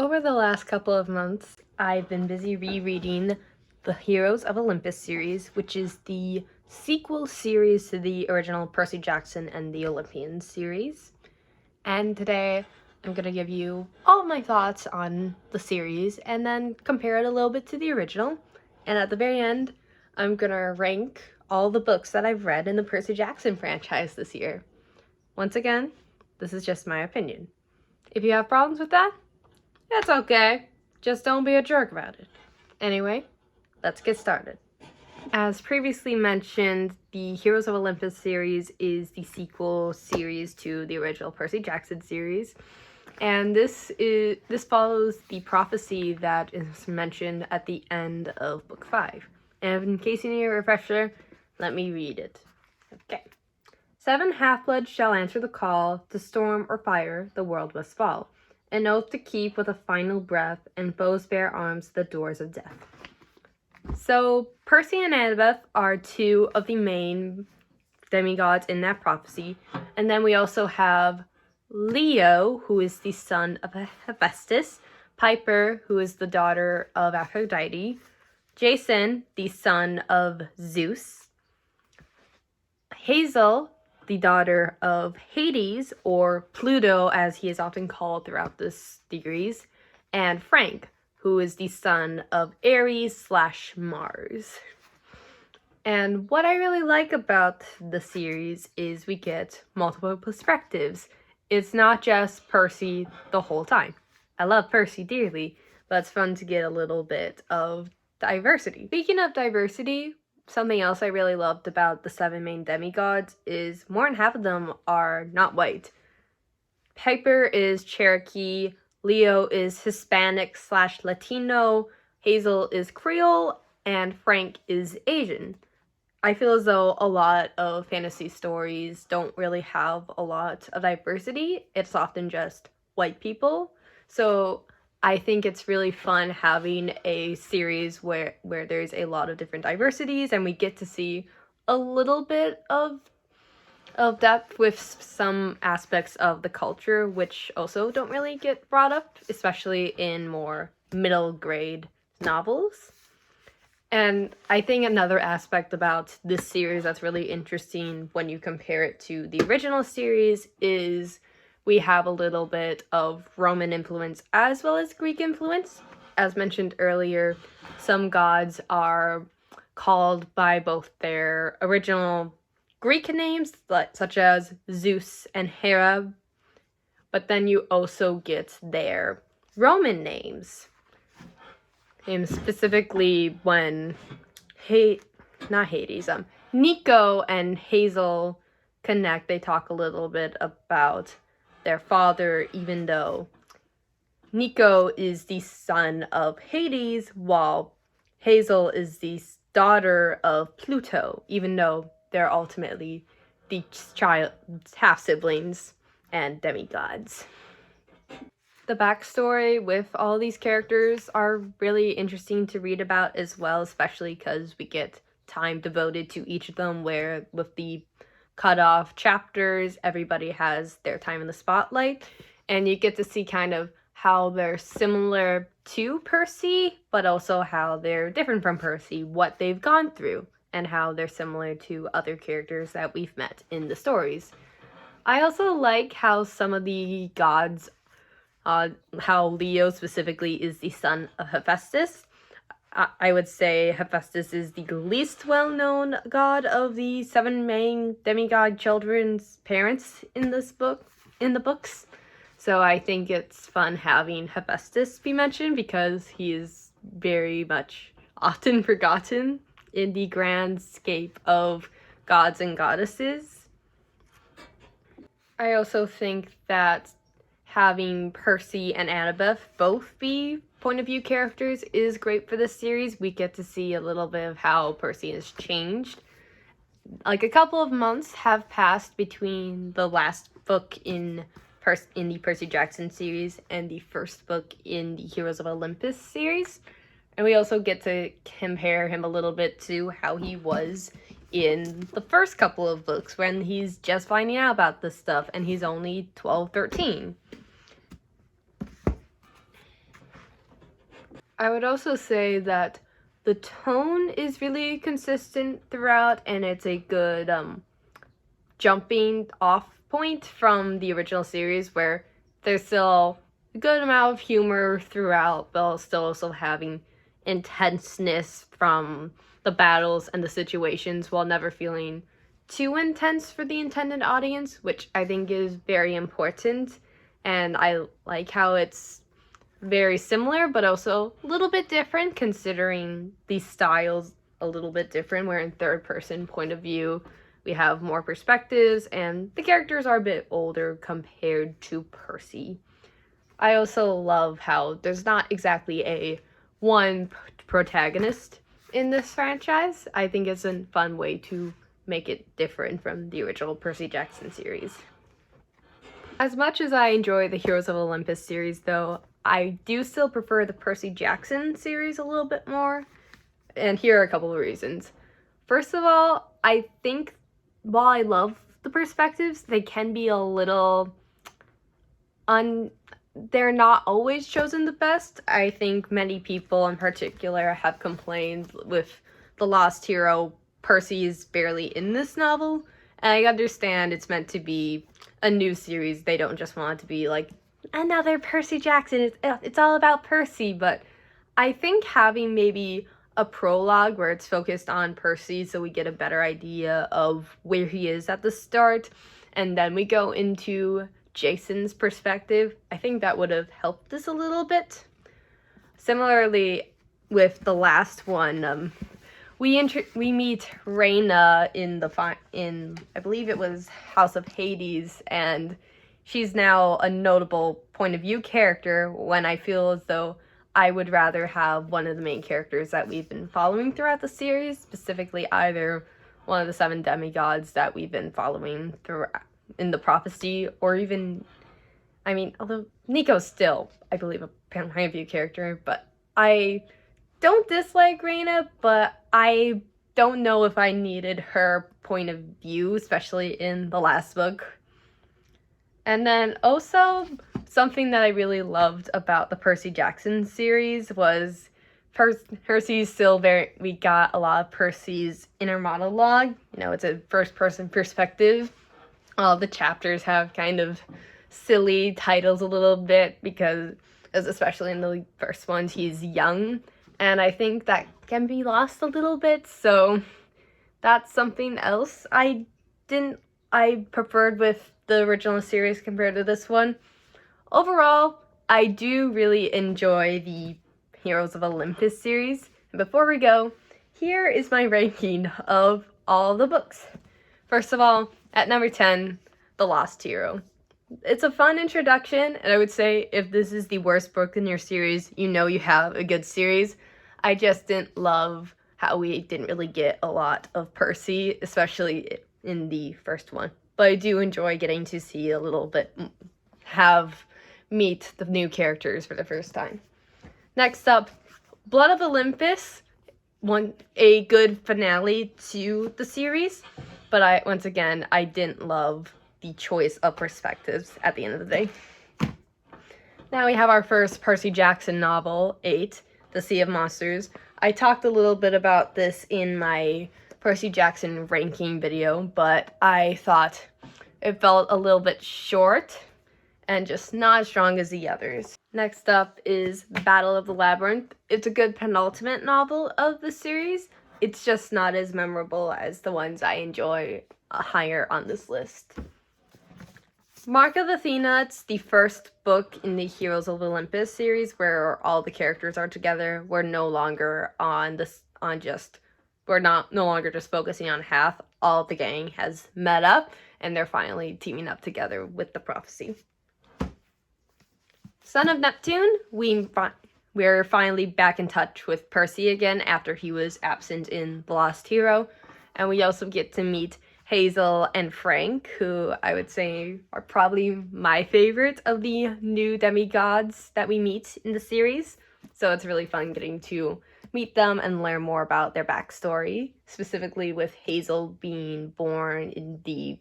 Over the last couple of months, I've been busy rereading the Heroes of Olympus series, which is the sequel series to the original Percy Jackson and the Olympians series. And today, I'm going to give you all my thoughts on the series and then compare it a little bit to the original. And at the very end, I'm going to rank all the books that I've read in the Percy Jackson franchise this year. Once again, this is just my opinion. If you have problems with that, that's okay. Just don't be a jerk about it. Anyway, let's get started. As previously mentioned, the Heroes of Olympus series is the sequel series to the original Percy Jackson series. And this follows the prophecy that is mentioned at the end of book 5. And in case you need a refresher, let me read it. Okay. 7 half-bloods shall answer the call, to storm or fire the world must fall. An oath to keep with a final breath, and foes bear arms to the doors of death. So, Percy and Annabeth are two of the main demigods in that prophecy. And then we also have Leo, who is the son of Hephaestus, Piper, who is the daughter of Aphrodite, Jason, the son of Zeus, Hazel, the daughter of Hades, or Pluto as he is often called throughout this series, and Frank, who is the son of Ares/Mars. And what I really like about the series is we get multiple perspectives. It's not just Percy the whole time. I love Percy dearly, but it's fun to get a little bit of diversity. Speaking of diversity, something else I really loved about the 7 main demigods is more than half of them are not white. Piper is Cherokee, Leo is Hispanic/Latino, Hazel is Creole, and Frank is Asian. I feel as though a lot of fantasy stories don't really have a lot of diversity. It's often just white people. So I think it's really fun having a series where there's a lot of different diversities and we get to see a little bit of depth with some aspects of the culture, which also don't really get brought up, especially in more middle grade novels. And I think another aspect about this series that's really interesting when you compare it to the original series is we have a little bit of Roman influence as well as Greek influence. As mentioned earlier, some gods are called by both their original Greek names, such as Zeus and Hera, but then you also get their Roman names. And specifically when Nico and Hazel connect, they talk a little bit about their father, even though Nico is the son of Hades, while Hazel is the daughter of Pluto, even though they're ultimately the half-siblings and demigods. The backstory with all these characters are really interesting to read about as well, especially because we get time devoted to each of them, where with the cut-off chapters, everybody has their time in the spotlight, and you get to see kind of how they're similar to Percy, but also how they're different from Percy, what they've gone through, and how they're similar to other characters that we've met in the stories. I also like how some of the gods, how Leo specifically is the son of Hephaestus. I would say Hephaestus is the least well-known god of the 7 main demigod children's parents in the books. So I think it's fun having Hephaestus be mentioned because he is very much often forgotten in the grand scape of gods and goddesses. I also think that having Percy and Annabeth both be point of view characters is great for this series. We get to see a little bit of how Percy has changed. Like, a couple of months have passed between the last book in the Percy Jackson series and the first book in the Heroes of Olympus series. And we also get to compare him a little bit to how he was in the first couple of books when he's just finding out about this stuff and he's only 12, 13. I would also say that the tone is really consistent throughout, and it's a good jumping off point from the original series, where there's still a good amount of humor throughout, but still also having intenseness from the battles and the situations while never feeling too intense for the intended audience, which I think is very important. And I like how it's very similar, but also a little bit different, considering the styles a little bit different. Where in third person point of view, we have more perspectives, and the characters are a bit older compared to Percy. I also love how there's not exactly a one protagonist in this franchise. I think it's a fun way to make it different from the original Percy Jackson series. As much as I enjoy the Heroes of Olympus series, though, I do still prefer the Percy Jackson series a little bit more, and here are a couple of reasons. First of all, I think while I love the perspectives, they can be a little they're not always chosen the best. I think many people in particular have complained with The Lost Hero, Percy is barely in this novel, and I understand it's meant to be a new series. They don't just want it to be like another Percy Jackson. It's all about Percy, but I think having maybe a prologue where it's focused on Percy so we get a better idea of where he is at the start, and then we go into Jason's perspective, I think that would have helped this a little bit. Similarly, with the last one, we meet Reyna in I believe it was House of Hades, and she's now a notable point of view character, when I feel as though I would rather have one of the main characters that we've been following throughout the series, specifically either one of the 7 demi-gods that we've been following throughout in the prophecy, or even, I mean, although Nico's still, I believe, a point of view character, but I don't dislike Reyna, but I don't know if I needed her point of view, especially in the last book. And then also, something that I really loved about the Percy Jackson series was Percy's still we got a lot of Percy's inner monologue. You know, it's a first-person perspective. All the chapters have kind of silly titles a little bit because, especially in the first ones, he's young. And I think that can be lost a little bit. So that's something else I preferred with the original series compared to this one. Overall, I do really enjoy the Heroes of Olympus series. And before we go, here is my ranking of all the books. First of all, at number 10, The Lost Hero. It's a fun introduction, and I would say if this is the worst book in your series, you know you have a good series. I just didn't love how we didn't really get a lot of Percy, especially in the first one. But I do enjoy getting to see a little bit, meet the new characters for the first time. Next up, Blood of Olympus, a good finale to the series. But I didn't love the choice of perspectives at the end of the day. Now we have our first Percy Jackson novel, 8, The Sea of Monsters. I talked a little bit about this in my Percy Jackson ranking video, but I thought it felt a little bit short and just not as strong as the others. Next up is Battle of the Labyrinth. It's a good penultimate novel of the series. It's just not as memorable as the ones I enjoy higher on this list. Mark of Athena, it's the first book in the Heroes of Olympus series where all the characters are together. We're no longer no longer just focusing on Hath. All the gang has met up, and they're finally teaming up together with the prophecy. Son of Neptune, we're finally back in touch with Percy again after he was absent in The Lost Hero. And we also get to meet Hazel and Frank, who I would say are probably my favorite of the new demigods that we meet in the series. So it's really fun getting to meet them and learn more about their backstory, specifically with Hazel being born in the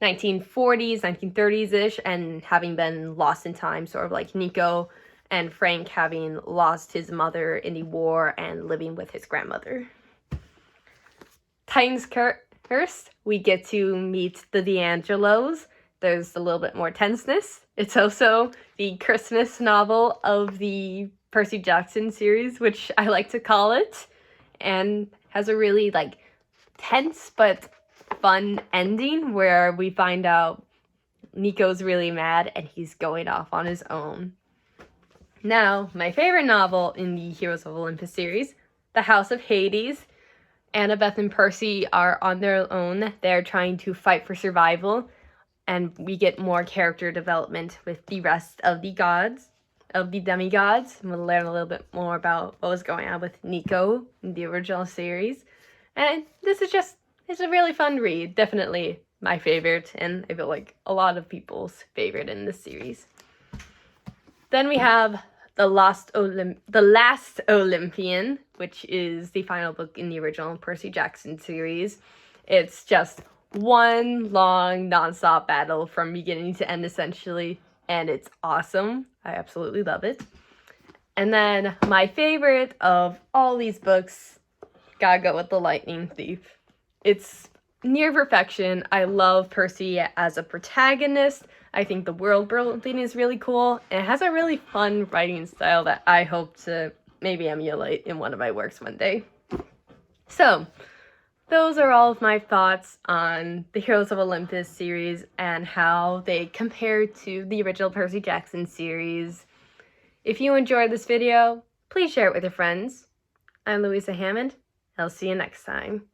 1940s, 1930s-ish, and having been lost in time, sort of like Nico, and Frank having lost his mother in the war and living with his grandmother. Titan's Curse, we get to meet the D'Angelos. There's a little bit more tenseness. It's also the Christmas novel of the Percy Jackson series, which I like to call it, and has a really tense but fun ending where we find out Nico's really mad and he's going off on his own. Now, my favorite novel in the Heroes of Olympus series, The House of Hades. Annabeth and Percy are on their own. They're trying to fight for survival, and we get more character development with the rest of the gods, of the demi-gods. We'll learn a little bit more about what was going on with Nico in the original series. And this is it's a really fun read. Definitely my favorite, and I feel like a lot of people's favorite in this series. Then we have The Last Olympian, which is the final book in the original Percy Jackson series. It's just one long, non-stop battle from beginning to end, essentially, and it's awesome. I absolutely love it. And then my favorite of all these books, gotta go with The Lightning Thief. It's near perfection. I love Percy as a protagonist. I think the world building is really cool, and it has a really fun writing style that I hope to maybe emulate in one of my works one day. So, those are all of my thoughts on the Heroes of Olympus series and how they compare to the original Percy Jackson series. If you enjoyed this video, please share it with your friends. I'm Louisa Hammond. I'll see you next time.